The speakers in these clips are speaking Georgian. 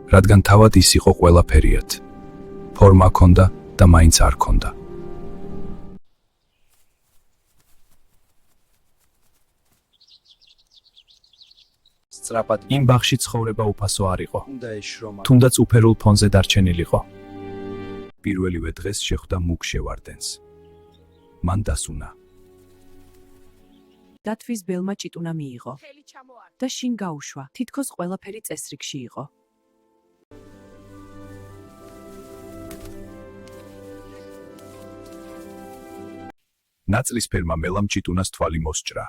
რადგან თავად ის იყო ყველაფერიად. ფორმა ჰქონდა და მაინც არ ჰქონდა. სწრაფად იმ ბაღში ცხოვრება უფასო არ იყო. თუნდაც უფერულ ფონზე დარჩენილიყო. პირველივე დღეს შეხვდა მუქ შევარდენს. მან დასუნა. დათვის ბელმა ჭიტუნა მიიღო და შინ გაუშვა. თითქოს ყველაფერი წესრიგში იყო. ნაწლისფერმა მელამ ჭიტუნას თვალი მოსჭრა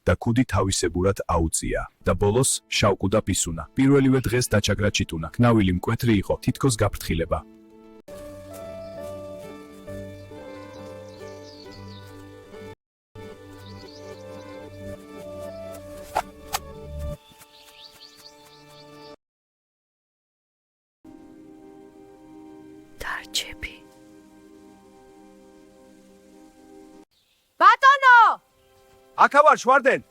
და ქუდი თავისებურად აუწია და ბოლოს შავკუდა პისუნა. პირველივე დღეს დაჩაგრა ჭიტუნა. ქნავილი მკვეთრი იყო, თითქოს გაფრთხილება. დარჩები. ბატონო! აქა ვარ შვარდენ.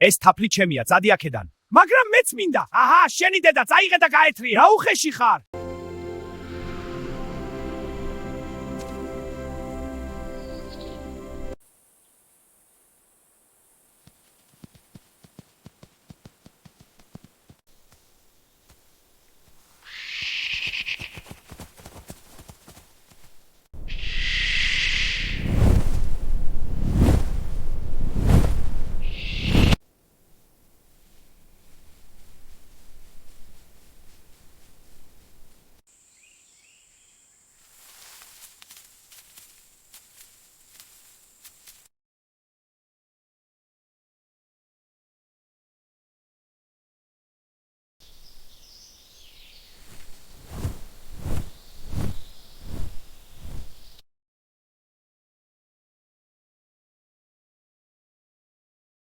ეს თაფლი ჩემია, წადი აქედან. მაგრამ მეც მინდა. აჰა, შენი დედა წაიღე და გაეთრია. რა უხეში ხარ?